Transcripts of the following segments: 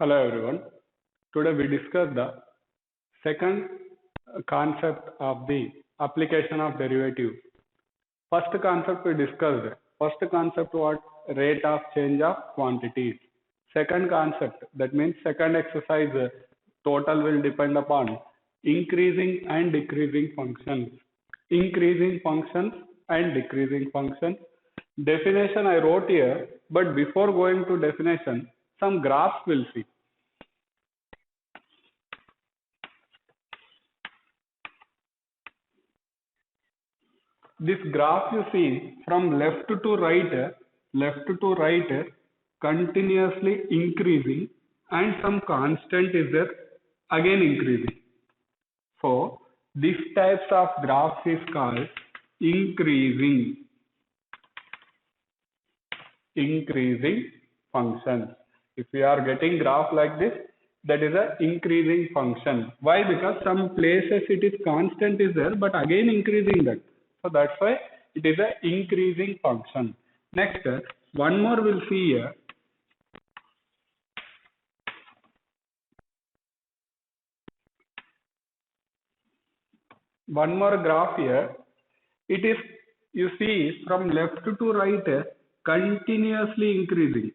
Hello everyone. Today we discuss the second concept of the application of derivative. First concept we discussed. First concept was rate of change of quantities. Second concept, that means second exercise, total will depend upon increasing and decreasing functions. Increasing functions and decreasing functions. Definition I wrote here, but before going to definition, some graphs we'll see. This graph you see from left to right, continuously increasing, and some constant is there, again increasing. So this types of graphs is called increasing functions. If we are getting graph like this, that is a increasing function. Why? Because some places it is constant is there, but again increasing that. So that's why it is a increasing function. Next, one more we'll see here. One more graph here. It is, you see, from left to right, continuously increasing.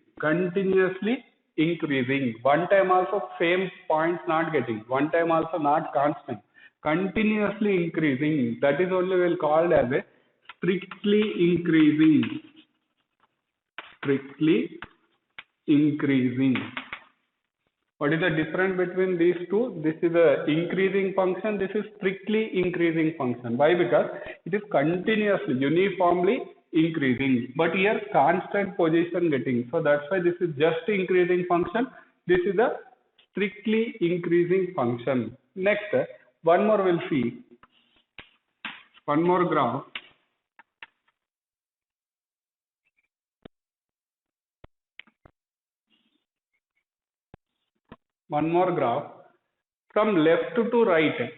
One time also same points not getting. One time also not constant. Continuously increasing. That is only we'll call as a strictly increasing. What is the difference between these two? This is a increasing function. This is strictly increasing function. Why? Because it is continuously, uniformly increasing. But here constant position getting. So that's why this is just increasing function. This is a strictly increasing function. Next, one more we'll see. One more graph. One more graph. From left to right,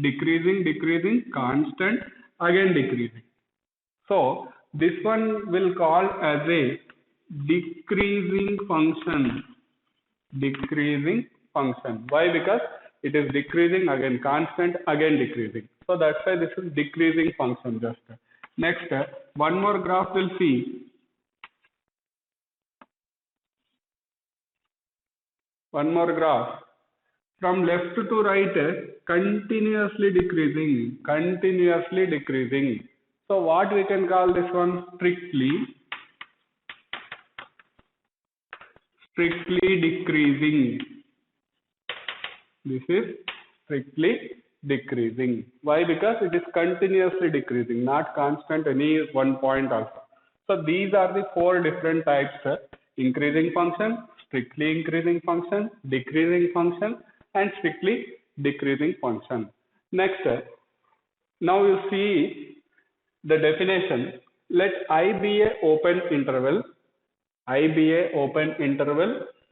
decreasing, constant, again decreasing. So this one will call as a decreasing function. Why? Because it is decreasing, again constant, again decreasing. So that's why this is decreasing function. Just next, one more graph we'll see. One more graph. From left to right, continuously decreasing. So what we can call this one? Strictly decreasing. This is strictly decreasing. Why? Because it is continuously decreasing, not constant any one point also. So these are the four different types: increasing function, strictly increasing function, decreasing function, and strictly decreasing function. Next, now you see the definition. Let I be a open interval.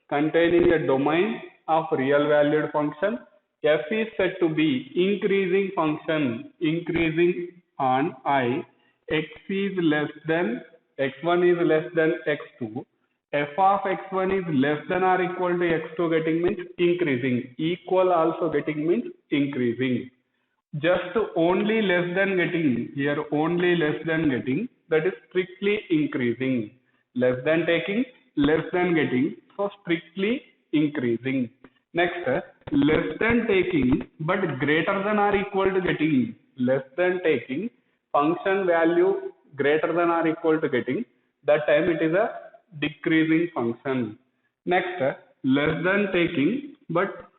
Containing a domain of real valued function. F is said to be increasing function, increasing on I. X1 is less than x2. F of x1 is less than or equal to x2 getting means increasing. Equal also getting means increasing. Just only less than getting, here only less than getting, that is strictly increasing. Less than taking, less than getting, so strictly increasing. Next, less than taking but greater than or equal to getting. Less than taking, function value greater than or equal to getting, that time it is a decreasing function. Next, less than taking but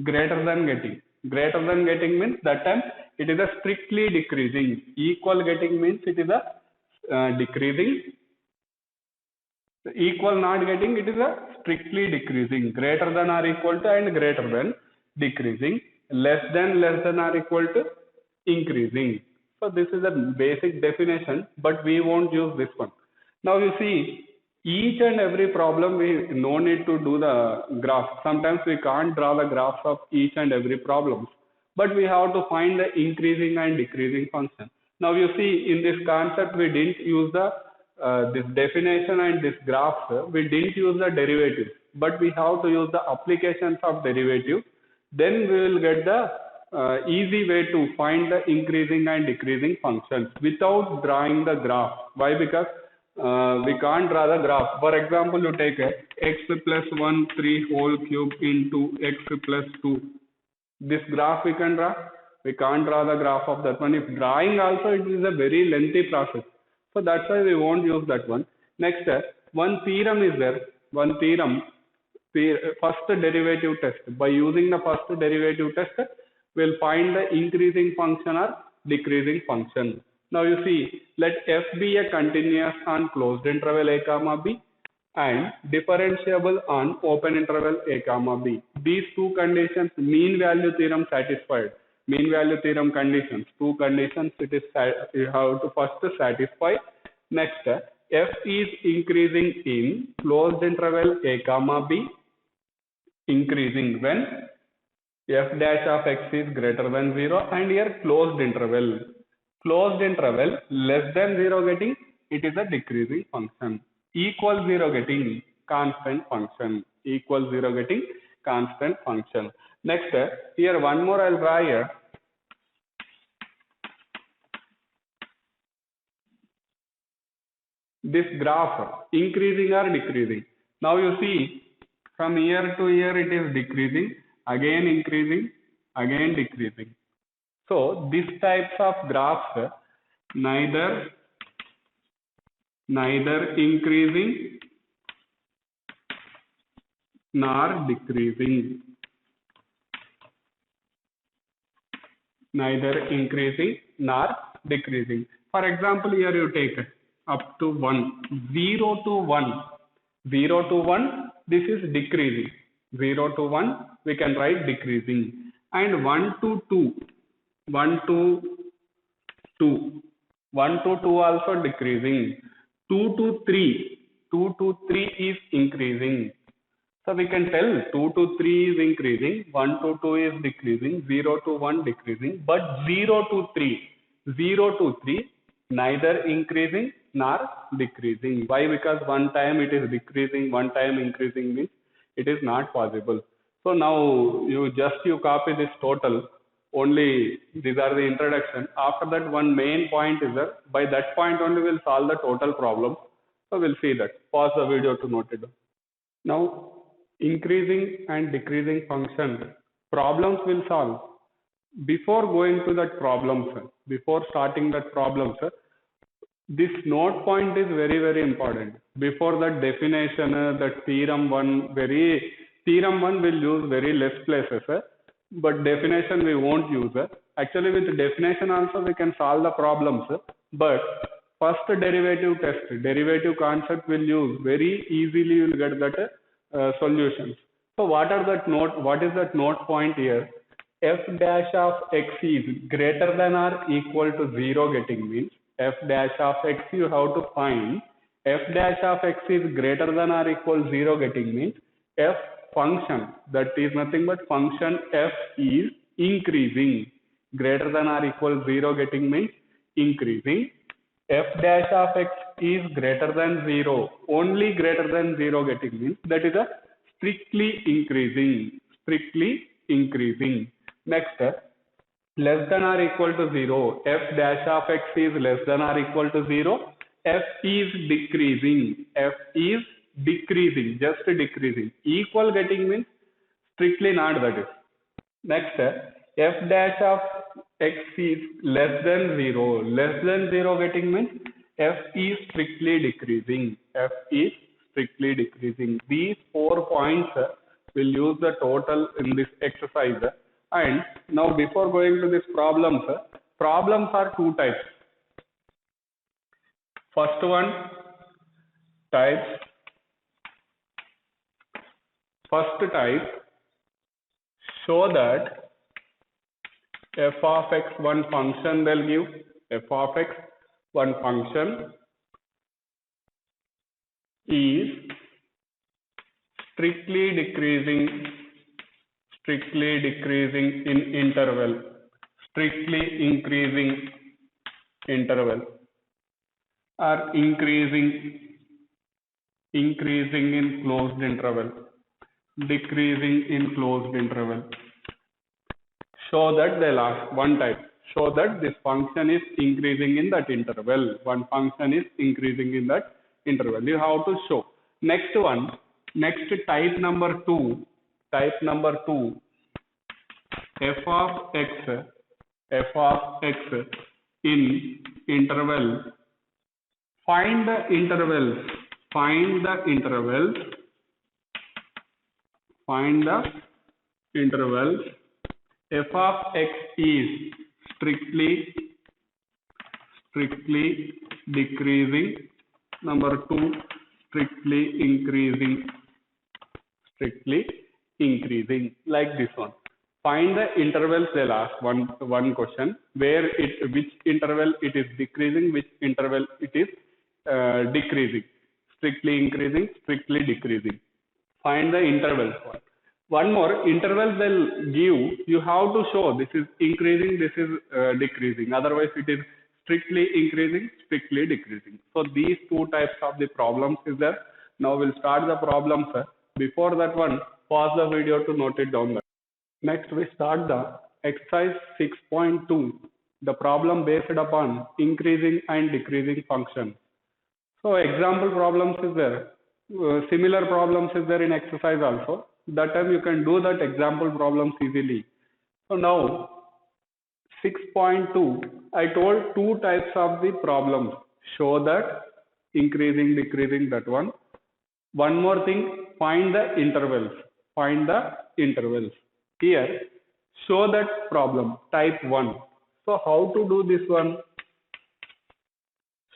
greater than getting. Greater than getting means that time it is a strictly decreasing. Equal getting means it is a decreasing. Equal not getting, it is a strictly decreasing. Greater than or equal to and greater than decreasing. Less than or equal to increasing. So this is a basic definition, but we won't use this one. Now you see, each and every problem we no need to do the graph. Sometimes we can't draw the graphs of each and every problem, but we have to find the increasing and decreasing function. Now you see, in this concept we didn't use the this definition and this graphs, we didn't use the derivatives, but we have to use the applications of derivative. Then we will get the easy way to find the increasing and decreasing functions without drawing the graph. Why? Because we can't draw the graph. For example, you take x plus 1 3 whole cube into x plus 2. This graph we can draw. We can't draw the graph of that one. If drawing also, it is a very lengthy process. So that's why we won't use that one. Next, one theorem is there. One theorem, first derivative test. By using the first derivative test, we'll find the increasing function or decreasing function. Now you see, let f be a continuous on closed interval a comma b and differentiable on open interval a comma b. These two conditions, mean value theorem satisfied. Mean value theorem conditions, two conditions it is you have to first satisfy. Next, f is increasing in closed interval a comma b, increasing when f dash of x is greater than 0, and here closed interval less than 0 getting, it is a decreasing function. Equal 0 getting constant function. Equal 0 getting constant function. Next, here one more I'll draw here. This graph, increasing or decreasing. Now you see, from year to year it is decreasing, again increasing, again decreasing. So these types of graphs, neither increasing nor decreasing. Neither increasing nor decreasing. For example, here you take up to 1, 0 to 1. 0 to 1, this is decreasing. 0 to 1, we can write decreasing. And 1 to 2. 1 to 2. 1 to 2 also decreasing. 2 to 3. 2 to 3 is increasing. So we can tell 2 to 3 is increasing, 1 to 2 is decreasing, 0 to 1 decreasing, but 0 to 3, neither increasing nor decreasing. Why? Because one time it is decreasing, one time increasing means it is not possible. So now you copy this total. Only these are the introduction. After that, one main point is there. By that point only we'll solve the total problem. So we'll see that. Pause the video to note it down. Now, increasing and decreasing function problems will solve. Before going to that problem, sir, before starting that problem, sir, this note point is very, very important. Before that definition, that theorem one will use very less places, sir, but definition we won't use. Sir. Actually, with definition also we can solve the problems, sir, but first derivative test, derivative concept will use very easily. You will get that solutions. So what is that note point here? F dash of x is greater than or equal to 0 getting means f dash of x you have to find f dash of x is greater than or equal to 0 getting means f function, that is nothing but function f is increasing, greater than or equal to 0 getting means increasing. F dash of x is greater than 0, only greater than 0 getting means that is a strictly increasing. Next, less than or equal to 0, f dash of x is less than or equal to 0, f is decreasing, just decreasing. Equal getting means strictly not, that is. Next, f dash of x is less than 0, getting means f is strictly decreasing, These 4 points will use the total in this exercise. And now before going to this problems are two types. First one, first type, show that f of x, one function they'll give, f of x, one function is strictly decreasing in interval, strictly increasing interval. are increasing in closed interval, decreasing in closed interval. Show that they'll ask one type. Show that this function is increasing in that interval. One function is increasing in that interval. You have to show. Next one, next type number two, f of x in interval. Find the intervals f of x is strictly decreasing. Number two, strictly increasing, like this one. Find the intervals. They'll ask one question where which interval it is decreasing, which interval it is decreasing, strictly increasing, strictly decreasing. Find the intervals. One more interval they'll give, you have to show this is increasing, this is decreasing. Otherwise, it is strictly increasing, strictly decreasing. So these two types of the problems is there. Now we'll start the problems. Before that one, pause the video to note it down. Next, we start the exercise 6.2, the problem based upon increasing and decreasing function. So example problems is there. Similar problems is there in exercise also. That time you can do that example problems easily. So now 6.2, I told two types of the problems. Show that increasing, decreasing, that one. One more thing, find the intervals. Here, show that problem, type 1. So how to do this one?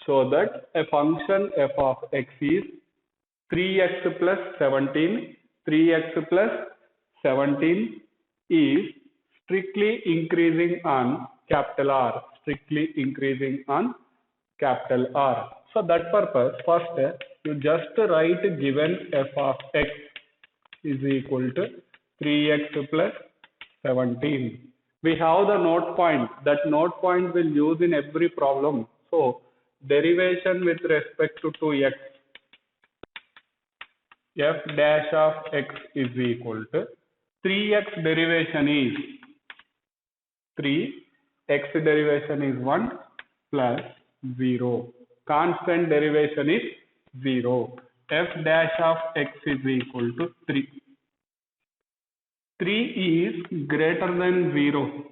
Show that a function f of x is 3x plus 17. 3x plus 17 is strictly increasing on capital R. Strictly increasing on capital R. So that purpose, first you just write given f of x is equal to 3x plus 17. We have the note point. That note point we'll use in every problem. So derivation with respect to 2x. F dash of x is equal to 3x derivation is 3, x derivation is 1 plus 0. Constant derivation is 0. F dash of x is equal to 3. 3 is greater than 0.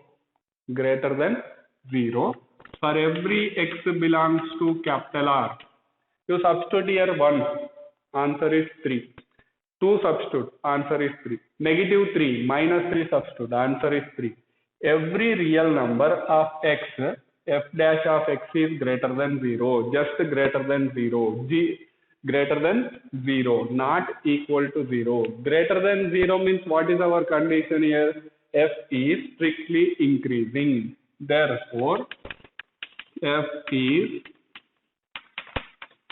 Greater than 0. For every x belongs to capital R. You substitute here 1. Answer is 3. 2 substitute, answer is 3. Negative 3, minus 3 substitute, answer is 3. Every real number of x, f dash of x is greater than 0, just greater than 0. Greater than 0, not equal to 0. Greater than 0 means what is our condition here? F is strictly increasing. Therefore, f is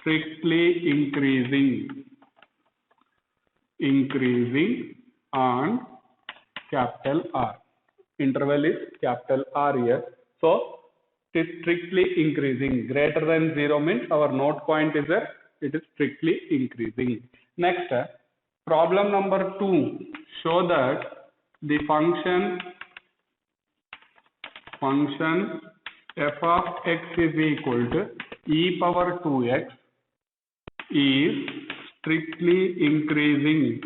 strictly increasing on capital R. Interval is capital R here. So it is strictly increasing. Greater than 0 means our note point is there. It is strictly increasing. Next, problem number 2. Show that the function f of x is equal to e power 2x is strictly increasing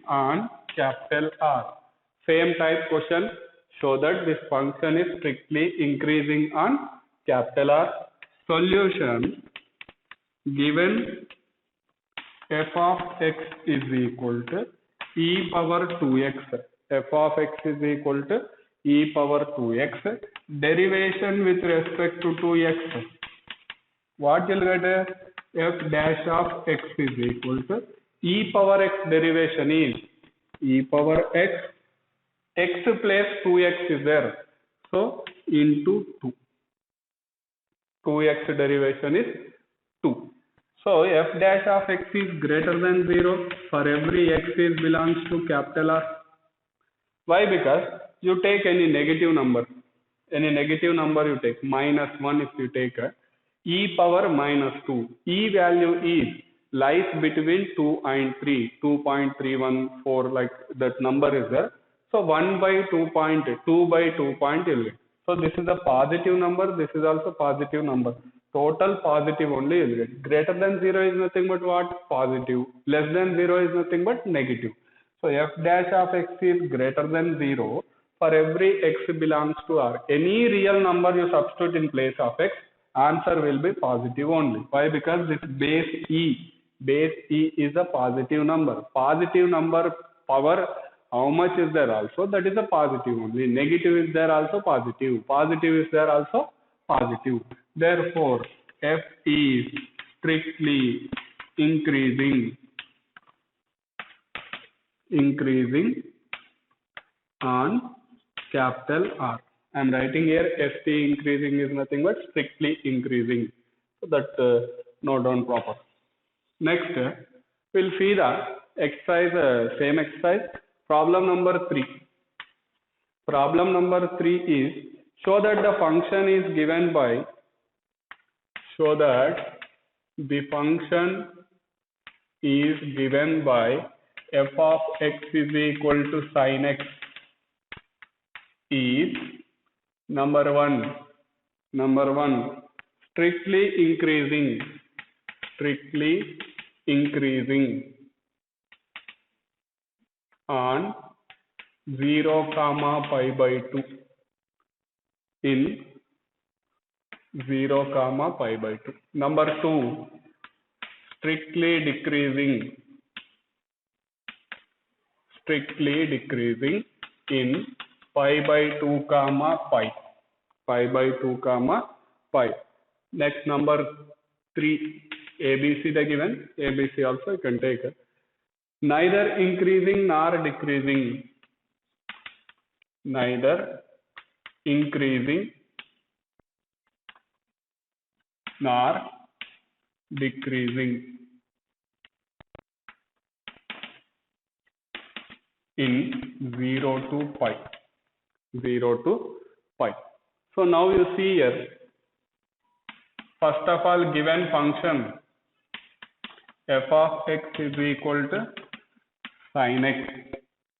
on capital R. Same type question. Show that this function is strictly increasing on capital R. Solution: given f of x is equal to e power 2x. F of x is equal to e power 2x. Derivation with respect to 2x. What will get? F dash of x is equal to e power x derivation is e power x. X place 2x is there. So into 2. 2x derivation is 2. So f dash of x is greater than 0 for every x is belongs to capital R. Why? Because you take any negative number. any negative number you take, -1 if you take e power -2, e value is lies between 2 and 3, 2.314, like that number is there. So 1 by 2.2 by 2.11. So this is a positive number, this is also positive number. Total positive only you'll get. Greater than 0 is nothing but what? Positive. Less than 0 is nothing but negative. So f dash of x is greater than 0 for every x belongs to R. Any real number you substitute in place of x, answer will be positive only. Why? Because this base e is a positive number. Positive number power, how much is there also? That is a positive only. Negative is there also positive. Positive is there also positive. Therefore, f is strictly increasing on capital R. I am writing here st increasing is nothing but strictly increasing. So that note down proper. Next, we'll see the exercise, same exercise. Problem number 3. Problem number 3 is show that the function is given by, show that the function is given by f of x is equal to sin x is number one strictly increasing on 0 comma pi by 2 in 0 comma pi by 2. Number 2, strictly decreasing in pi by 2 comma pi by 2 comma pi. Next, number 3, ABC the given, ABC also you can take it. Neither increasing nor decreasing, neither increasing nor decreasing in 0 to pi. So now you see here, first of all, given function f of x is equal to sin x.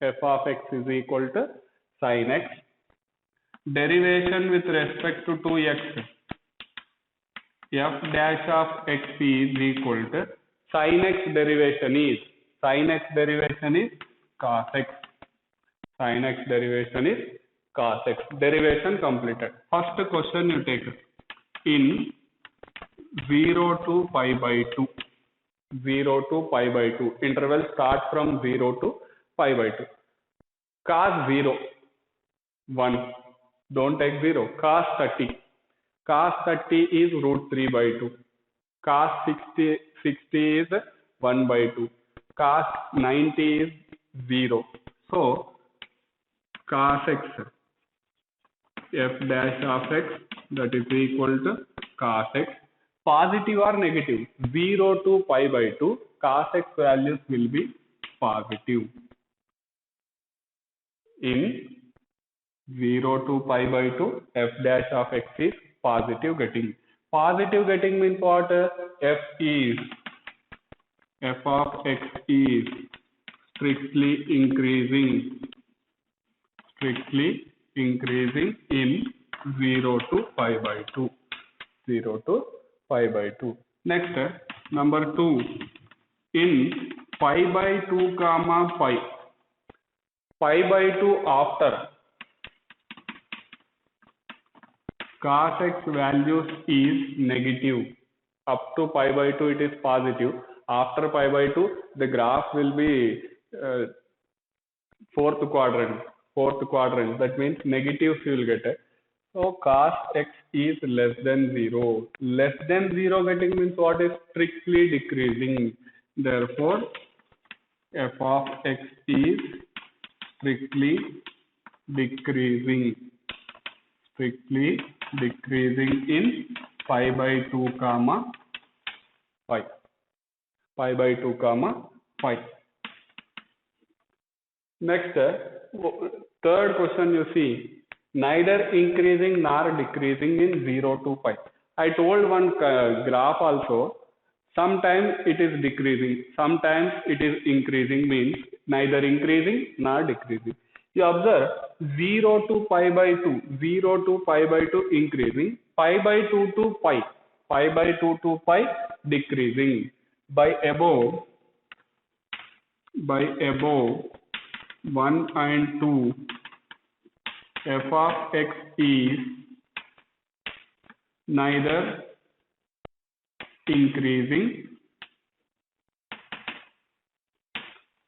F of x is equal to sin x. Derivation with respect to 2x. F dash of x is equal to sin x derivation is cos x. Sin x derivation is cos x. Derivation completed. First question you take in 0 to pi by 2. 0 to pi by 2. Interval start from 0 to pi by 2. Cos 0, 1. Don't take 0. Cos 30. Cos 30 is root 3 by 2. Cos 60 is 1 by 2. Cos 90 is 0. So, cos x, f dash of x, that is equal to cos x. Positive or negative? 0 to pi by 2, cos x values will be positive. In 0 to pi by 2, f dash of x is positive getting. Positive getting means what? F of x is strictly increasing in 0 to pi by 2. 0 to pi by 2. Next, number 2, in pi by 2 comma pi by 2 after cos x values is negative. Up to pi by 2 it is positive. After pi by 2 the graph will be fourth quadrant. That means negatives you will get. So cos x is less than 0. Less than 0 getting means what is? Strictly decreasing. Therefore, f of x is strictly decreasing in pi by 2 comma pi. Pi by 2 comma pi. Next, third question you see. neither increasing nor decreasing in 0 to pi. I told one graph also, sometimes it is decreasing, sometimes it is increasing, means neither increasing nor decreasing. You observe 0 to pi by 2, 0 to pi by 2 increasing, pi by 2 to pi, pi by 2 to pi decreasing. By above 1 and 2, f of x is neither increasing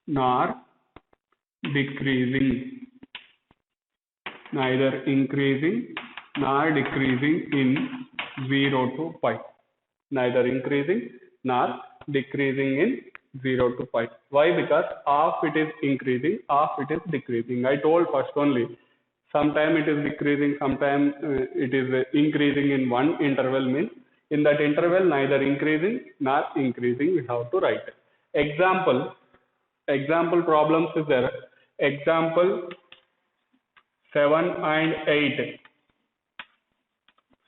nor decreasing, neither increasing nor decreasing in 0 to pi, neither increasing nor decreasing in 0 to pi. Why? Because half it is increasing, half it is decreasing. I told first only, sometime it is decreasing, sometime it is increasing in one interval, means in that interval neither increasing nor increasing we have to write. Example problems is there. Example 7 and 8.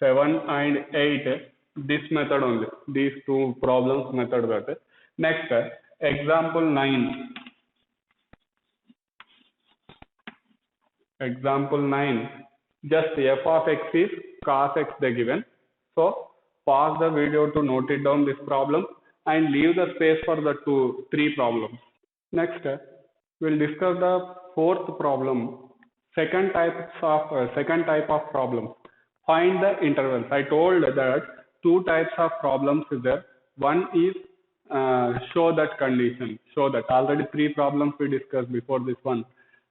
7 and 8, this method only, these two problems method that is. Next, example 9. Example 9, just f of x is cos x they given. So pause the video to note it down this problem and leave the space for the three problems. Next, we'll discuss the fourth problem, second type of problem. Find the intervals. I told that two types of problems is there. One is show that condition. Show that. Already three problems we discussed before this one.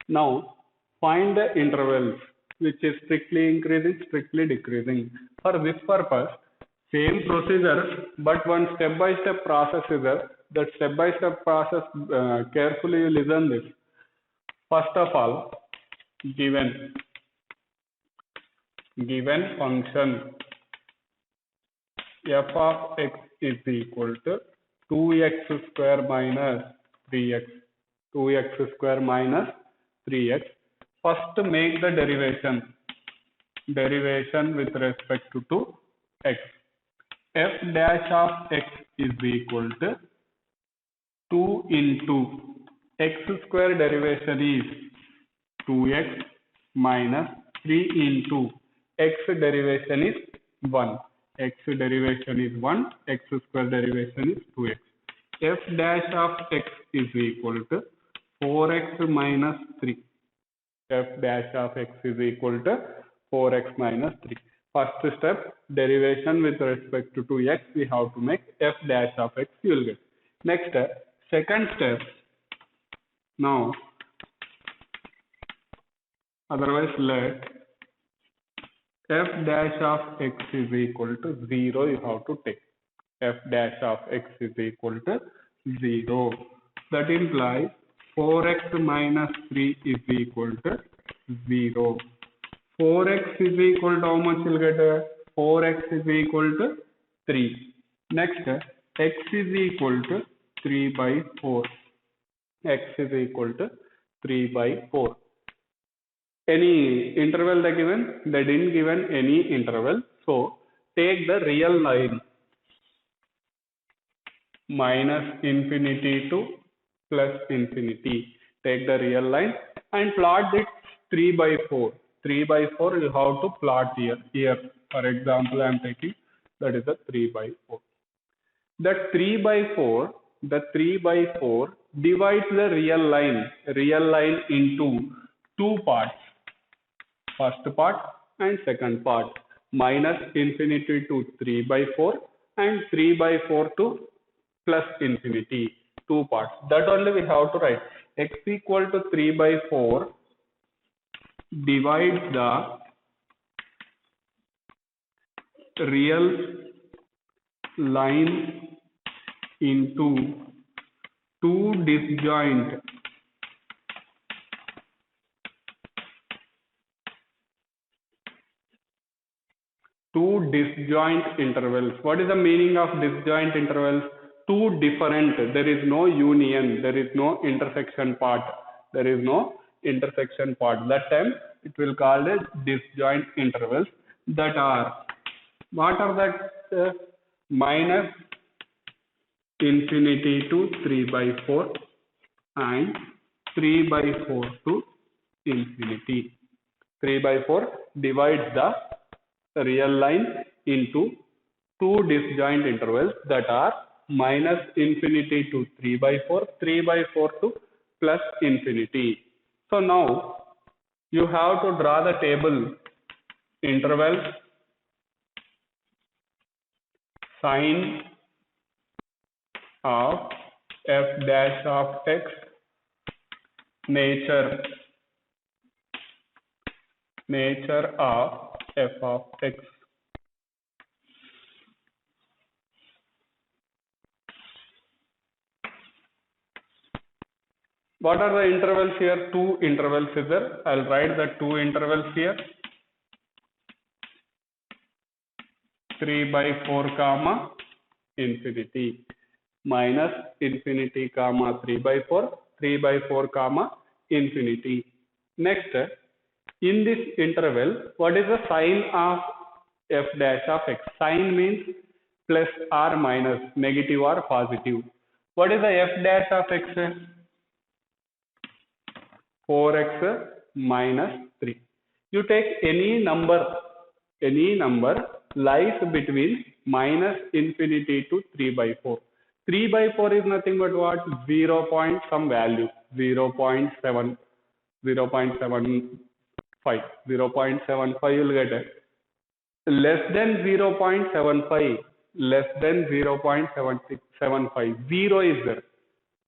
Now find the intervals which is strictly increasing, strictly decreasing. For this purpose, same procedure, but one step-by-step process is there. That step-by-step process, carefully you listen this. First of all, given function f of x is equal to 2x square minus 3x, 2x square minus 3x. First make the derivation with respect to x. F dash of x is equal to 2 into x square derivation is 2x minus 3 into x derivation is 1. X derivation is 1, x square derivation is 2x. F dash of x is equal to 4x minus 3. F dash of x is equal to 4x minus 3. First step, derivation with respect to x, we have to make f dash of x, you will get. Next, second step, now, otherwise let f dash of x is equal to 0, you have to take. F dash of x is equal to 0. That implies 4x minus 3 is equal to 0. 4x is equal to how much you'll get? 4x is equal to 3. Next, x is equal to 3 by 4. X is equal to 3 by 4. Any interval they given? They didn't given any interval. So take the real line minus infinity to plus infinity. Take the real line and plot it 3 by 4. 3 by 4 you have to plot here. Here, for example, I am taking that is a 3 by 4. That 3 by 4, the 3 by 4 divides the real line into two parts. First part and second part. Minus infinity to 3 by 4 and 3 by 4 to plus infinity. Two parts. That only we have to write. X equal to 3 by 4 divides the real line into two disjoint intervals. What is the meaning of disjoint intervals? Two different, there is no union, there is no intersection part. That time it will called as disjoint intervals that are, what are that? Minus infinity to 3 by 4 and 3 by 4 to infinity. 3 by 4 divides the real line into two disjoint intervals that are minus infinity to 3 by 4, 3 by 4 to plus infinity. So now you have to draw the table intervals, sine of f dash of x, nature of f of x. What are the intervals here? Two intervals is there. I'll write the two intervals here. 3 by 4 comma infinity, minus infinity comma 3 by 4, 3 by 4 comma infinity. Next, in this interval, what is the sign of f dash of x? Sign means plus or minus, negative or positive. What is the f dash of x? 4x minus 3. You take any number lies between minus infinity to 3 by 4. 3 by 4 is nothing but what? 0 point some value, 0.7, 0.75. 0.75 you will get it. Less than 0.75, less than 0.75. 0 is there.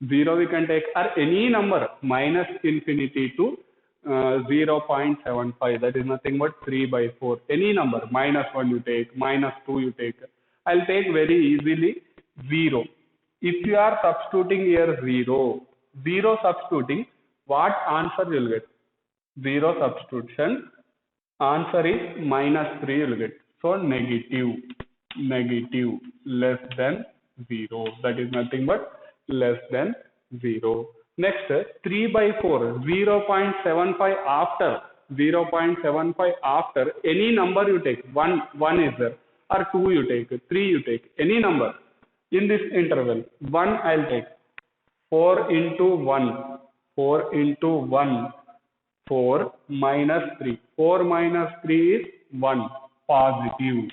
0 we can take, or any number minus infinity to 0.75, that is nothing but 3 by 4. Any number, minus 1 you take, minus 2 you take. I'll take very easily 0. If you are substituting here 0 substituting, what answer you will get? 0 substitution, answer is minus 3 you will get. So negative, less than 0. That is nothing but less than 0. Next, 3 by 4, 0.75 after, 0.75 after any number you take, 1 is there, or 2 you take, 3 you take, any number in this interval. 1 I'll take, 4 into 1, 4 into 1, 4 minus 3, 4 minus 3 is 1, positive,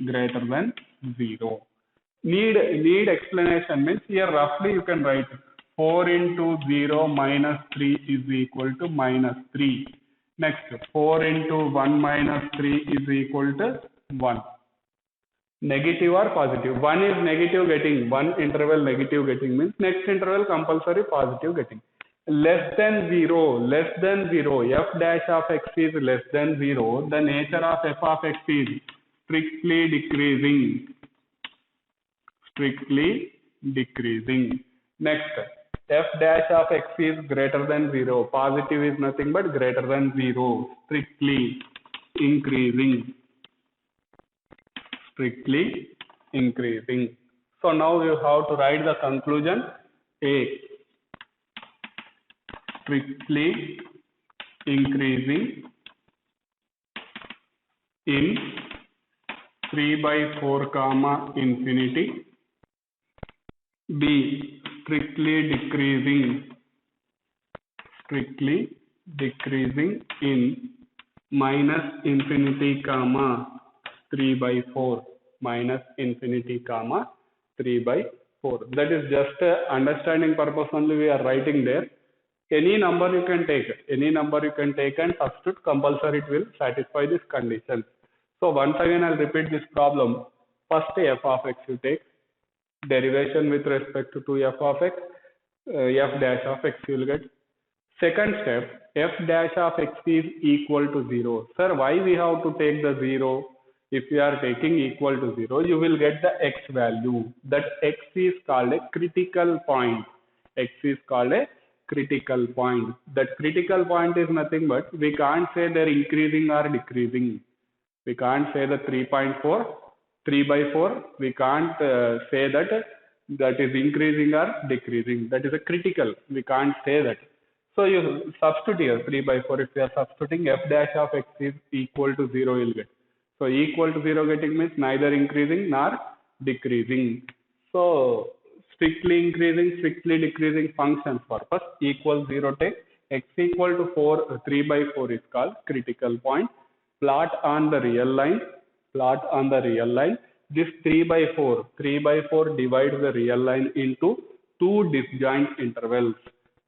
greater than 0. Need explanation means here roughly you can write 4 into 0 minus 3 is equal to minus 3. Next, 4 into 1 minus 3 is equal to 1. Negative or positive? 1 is negative getting, one interval negative getting means next interval compulsory positive getting. Less than 0, f dash of x is less than 0, the nature of f of x is strictly decreasing. Next, f dash of x is greater than 0. Positive is nothing but greater than 0. Strictly increasing. So now you have to write the conclusion. A, strictly increasing in 3 by 4 comma infinity. B, strictly decreasing in minus infinity comma 3 by 4, minus infinity comma 3 by 4. That is just understanding purpose only we are writing there. Any number you can take and substitute, compulsory it will satisfy this condition. So once again I'll repeat this problem. First f of x you take, derivation with respect to f of x, f dash of x you will get. Second step, f dash of x is equal to 0. Sir, why we have to take the 0? If you are taking equal to 0, you will get the x value. That x is called a critical point. X is called a critical point. That critical point is nothing but, we can't say they're increasing or decreasing. We can't say the 3.4, 3 by 4. We can't say that is increasing or decreasing. That is a critical. We can't say that. So you substitute here 3 by 4. If you are substituting f dash of x is equal to 0, you'll get. So equal to 0 getting means neither increasing nor decreasing. So strictly increasing, strictly decreasing function purpose equal 0 take x equal to 4, 3 by 4 is called critical point. Plot on the real line. Plot on the real line. This 3 by 4 divides the real line into two disjoint intervals.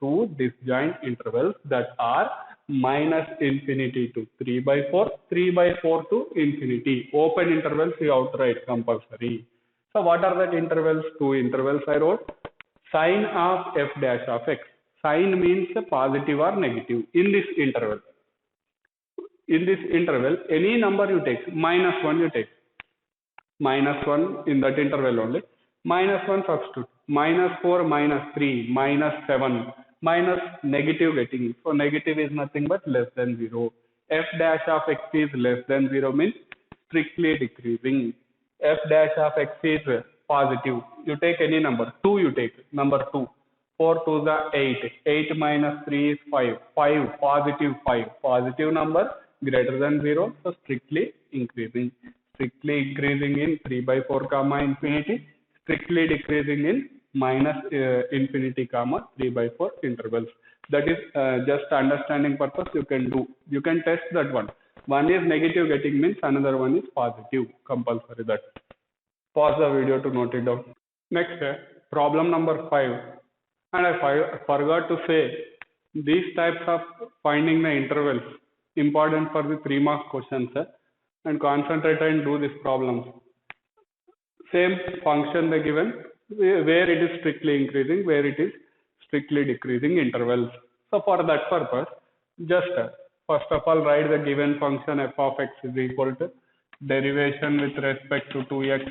Two disjoint intervals that are minus infinity to 3 by 4, 3 by 4 to infinity. Open intervals you have to write compulsory. So what are the intervals? Two intervals I wrote. Sign of f dash of x. Sign means positive or negative in this interval. In this interval, any number you take, -1 you take. -1 in that interval only. -1 substitute. -4, -3, -7, minus negative getting. So negative is nothing but less than 0. F dash of x is less than 0 means strictly decreasing. F dash of x is positive. You take any number. 2 you take. Number 2. 4 2 is 8. 8 minus 3 is 5. 5 positive 5. Positive number greater than 0. So strictly increasing. Strictly increasing in 3 by 4 comma infinity. Strictly decreasing in minus infinity comma 3 by 4 intervals. That is just understanding purpose you can do. You can test that one. One is negative getting means another one is positive. Compulsory that. Pause the video to note it down. Next, problem number 5. And I forgot to say these types of finding the intervals important for the 3 mark questions and concentrate and do these problems. Same function they given where it is strictly increasing, where it is strictly decreasing intervals. So for that purpose, just first of all write the given function f of x is equal to derivation with respect to 2x.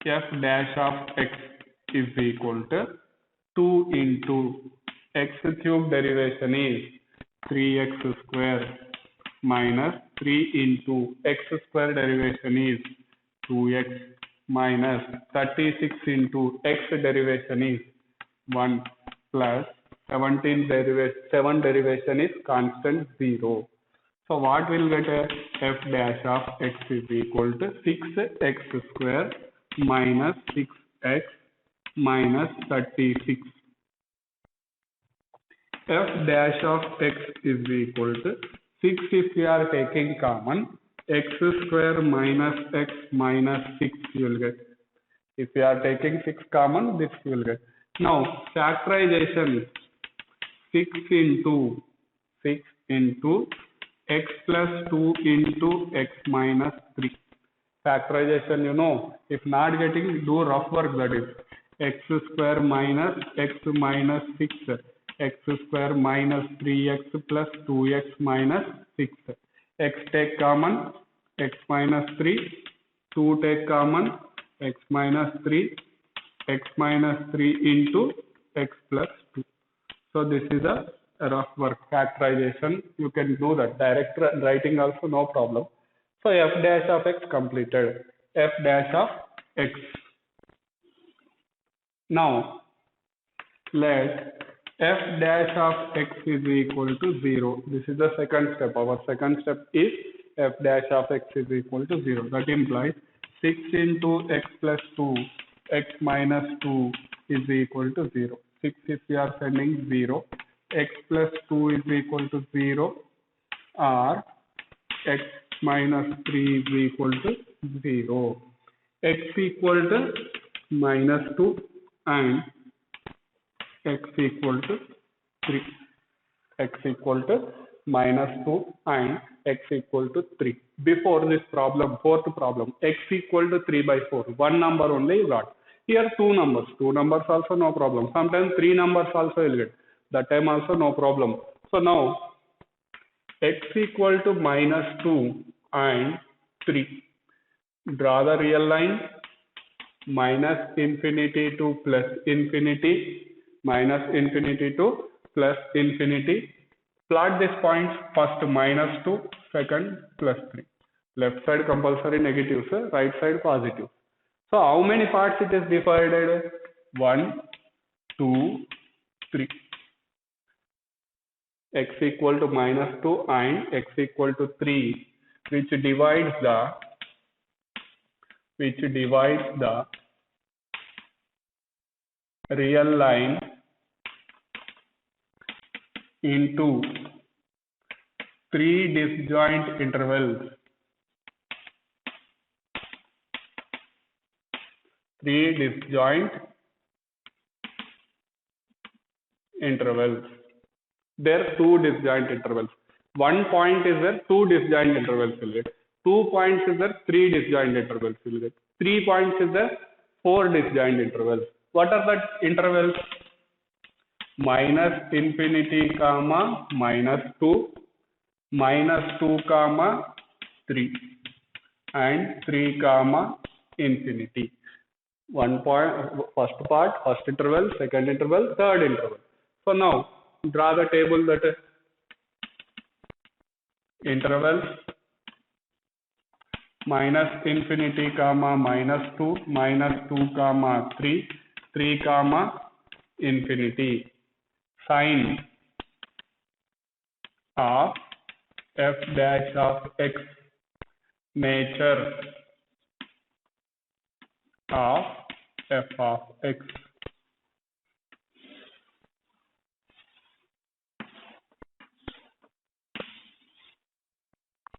F dash of x is equal to 2 into x cube derivation is 3x square minus 3 into x square derivation is 2x minus 36 into x derivation is 1 plus 7 derivation is constant 0. So what will get f dash of x is equal to 6x square minus 6x minus 36. F dash of x is equal to 6 if you are taking common, x square minus x minus 6 you will get. If you are taking 6 common, this you will get. Now factorization 6 into x plus 2 into x minus 3. Factorization, you know, if not getting, do rough work, that is x square minus x minus 6, x square minus 3x plus 2x minus 6. X take common, x minus 3, 2 take common, x minus 3, x minus 3 into x plus 2. So this is a rough work factorization. You can do that. Direct writing also no problem. So f dash of x completed. F dash of x. Now let f dash of x is equal to 0. This is the second step. Our second step is f dash of x is equal to 0. That implies 6 into x plus 2, x minus 2 is equal to 0. 6 if we are sending 0, x plus 2 is equal to 0, or x minus 3 is equal to 0. X equal to minus 2 and x equal to 3. X equal to minus 2 and x equal to 3. Before this problem, fourth problem, x equal to 3 by 4. One number only you got. Here two numbers. Two numbers also no problem. Sometimes 3 numbers also you'll get. That time also no problem. So now x equal to minus 2 and 3. Draw the real line. Minus infinity to plus infinity. Minus infinity to plus infinity. Plot these points. First minus 2, second plus 3. Left side compulsory negative, sir. Right side positive. So how many parts it is divided? 1, 2, 3. x equal to -2 and x equal to 3, which divides the real line into three disjoint intervals. There are two disjoint intervals. 1 point is there, two disjoint intervals will get. 2 points is there, three disjoint intervals will get. 3 points is there, four disjoint intervals. What are the intervals? -infinity comma -2, -2 comma 3, and 3 comma infinity. 1 point, first part, first interval, second interval, third interval. So now draw the table that intervals -infinity comma -2, -2 comma 3, 3 comma infinity. Sign of f dash of x, nature of f of x.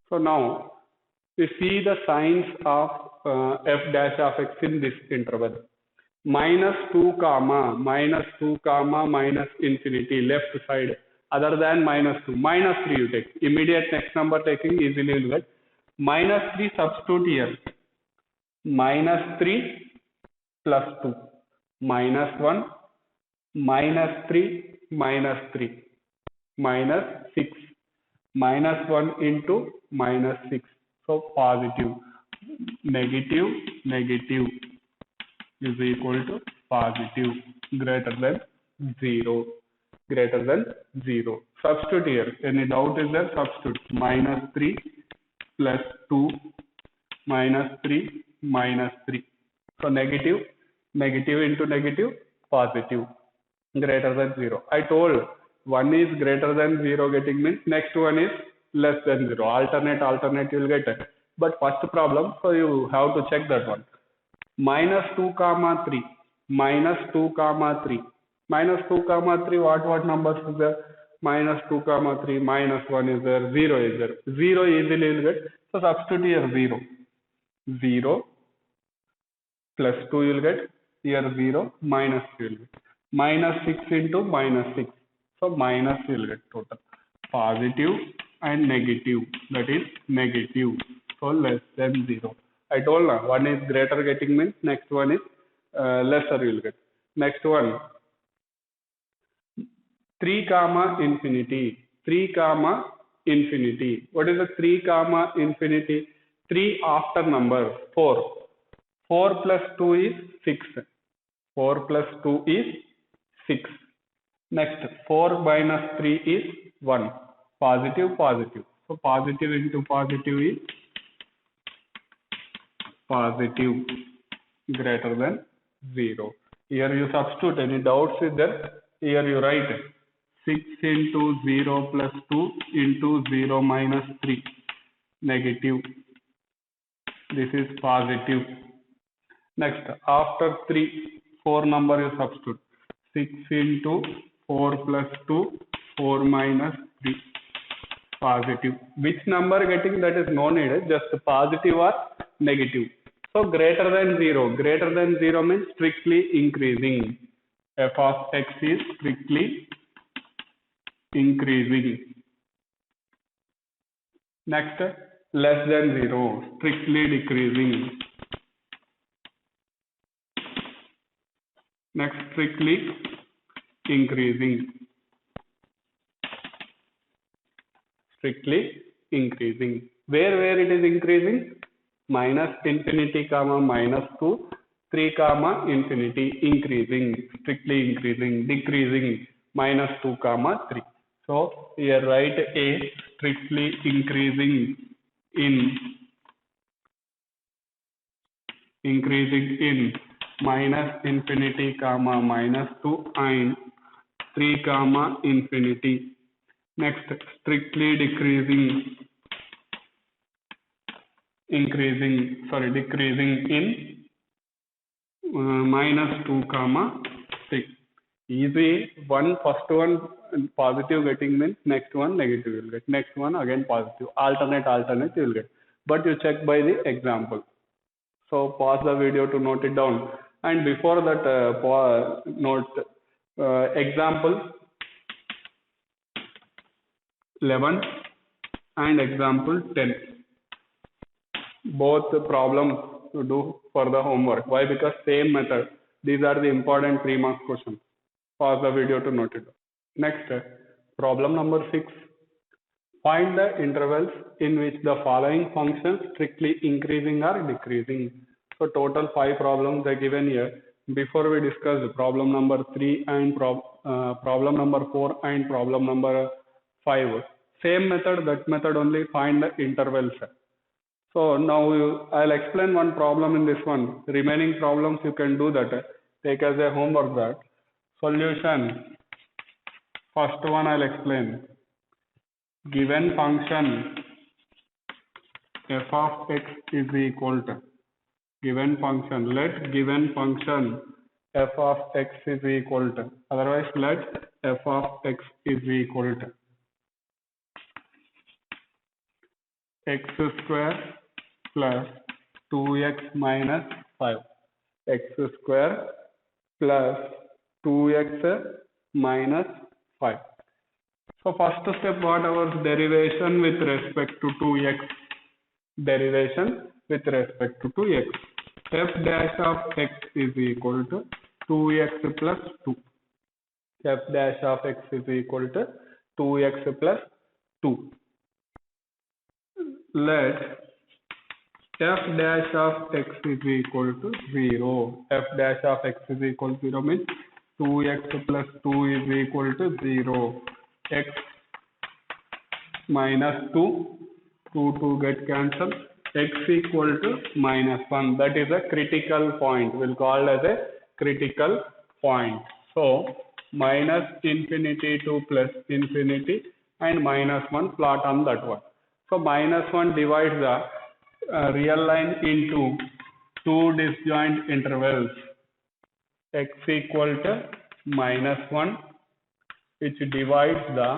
So now we see the signs of f dash of x in this interval. -2 comma minus infinity, left side other than -2, -3 you take. Immediate next number taking easily you will get. -3 substitute here. -3 plus 2, -1, -3, -3, -6, -1 into -6. So positive, negative is equal to positive, greater than 0. Substitute here. Any doubt is there? Substitute. -3 plus 2, -3, -3. So negative into negative, positive, greater than 0. I told one is greater than 0 getting means next one is less than 0. Alternate you will get it. But first problem, so you have to check that one. -2 comma 3, -2 comma 3, -2 comma 3, what numbers is there? -2 comma 3, -1 is there, 0 is there. 0 easily will get. So substitute here 0. 0 plus 2 you will get. Here 0, -3 will get. -6 into -6. So minus you will get total. Positive and negative. That is negative. So less than 0. I told now one is greater getting means next one is lesser you will get. Next one 3 comma infinity. 3 comma infinity. What is the 3 comma infinity? 3 after number 4. 4 plus 2 is 6. 4 plus 2 is 6. Next 4 minus 3 is 1. Positive. So positive into positive is positive, greater than 0. Here you substitute. Any doubts is there? Here you write 6 into 0 plus 2 into 0 minus 3, negative. This is positive. Next, after 3, 4 number you substitute. 6 into 4 plus 2, 4 minus 3, positive. Which number getting, that is no needed, just positive or negative. So greater than 0. Greater than 0 means strictly increasing. F of x is strictly increasing. Next, less than 0, strictly decreasing. Next, strictly increasing. Strictly increasing. Where it is increasing? -infinity comma -2, 3 comma infinity, increasing, strictly increasing, decreasing, -2 comma 3. So here write A, strictly increasing in -infinity comma -2 and 3 comma infinity. Next, strictly decreasing, decreasing in -2 comma 6. Easy. First one positive getting means next one negative you will get, next one again positive, alternate you will get, but you check by the example. So pause the video to note it down, and before that note example 11 and example 10, both the problems to do for the homework. Why? Because same method. These are the important 3 marks questions. Pause the video to note it down. Next, problem number 6. Find the intervals in which the following functions strictly increasing or decreasing. So total 5 problems are given here. Before we discuss problem number 3 and problem number 4 and problem number 5, same method, that method only, find the intervals. So now I'll explain one problem in this one. Remaining problems you can do that. Take as a homework that. Solution. First one I'll explain. Given function f of x is equal to, given function, let given function f of x is equal to, otherwise let f of x is equal to x square plus 2x minus 5, x square plus 2x minus 5. So first step, what our derivation with respect to 2x, derivation with respect to 2x, f dash of x is equal to 2x plus 2, f dash of x is equal to 2x plus 2. Let f dash of x is equal to 0. F dash of x is equal to 0 means 2x plus 2 is equal to 0. X minus 2, 2 get cancelled, x equal to -1. That is a critical point. We'll call as a critical point. So minus infinity to plus infinity and -1, plot on that one. So -1 divides the real line into 2 disjoint intervals, x equal to -1, which divides the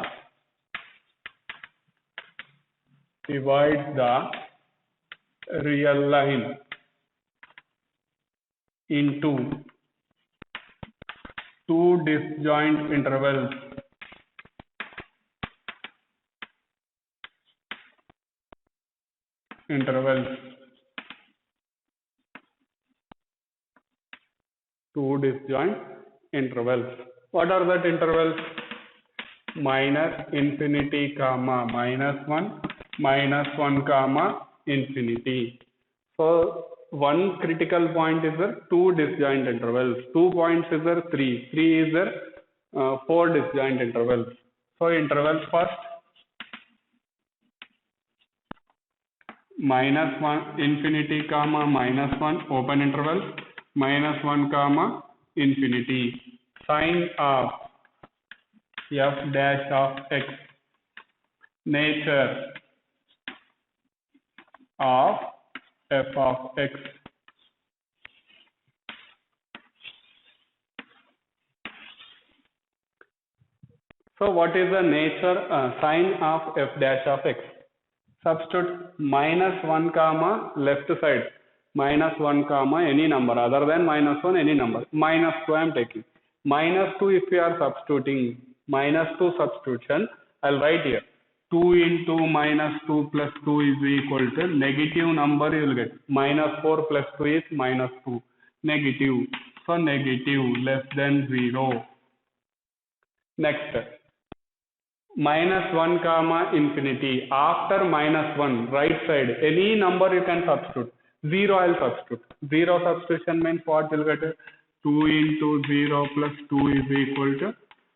real line into 2 disjoint intervals, two disjoint intervals. What are that intervals? Minus infinity comma -1, -1 comma infinity. So one critical point is there 2 disjoint intervals. 2 points is there 3. 3 is there 4 disjoint intervals. So intervals first, -1 infinity comma -1 open interval, -1 comma infinity. Sign of f dash of x, nature of f of x. So what is the nature sign of f dash of x? Substitute -1 comma left side, -1 comma any number other than -1, any number. -2 I am taking. -2 if we are substituting, -2 substitution, I'll write here 2 into -2 plus 2 is equal to negative number you will get. -4 plus 2 is -2, negative. So negative less than 0. Next, -1 comma infinity. After -1, right side, any number you can substitute. 0 I'll substitute. 0 substitution means what will get? 2 into 0 plus 2 is equal to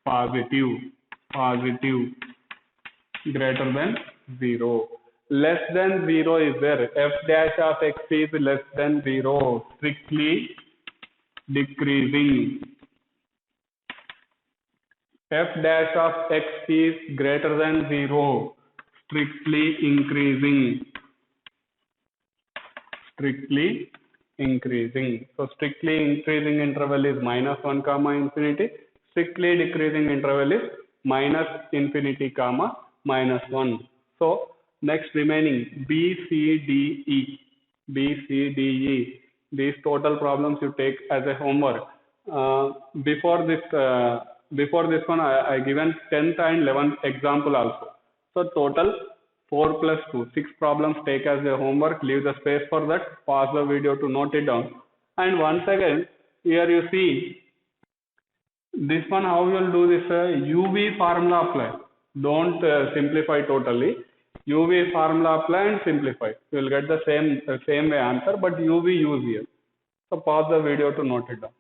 positive greater than 0. Less than 0 is there. F dash of x is less than 0. Strictly decreasing. f dash of x is greater than 0, strictly increasing. Strictly increasing. So strictly increasing interval is -1 comma infinity. Strictly decreasing interval is minus infinity comma -1. So next remaining B, C, D, E. B, C, D, E. These total problems you take as a homework. Before this one, I given 10th and 11th example also. So total 4 plus 2, 6 problems take as a homework. Leave the space for that. Pause the video to note it down. And once again, here you see this one, how you will do this UV formula apply. Don't simplify totally. UV formula apply and simplify. You will get the same way answer, but UV use here. So pause the video to note it down.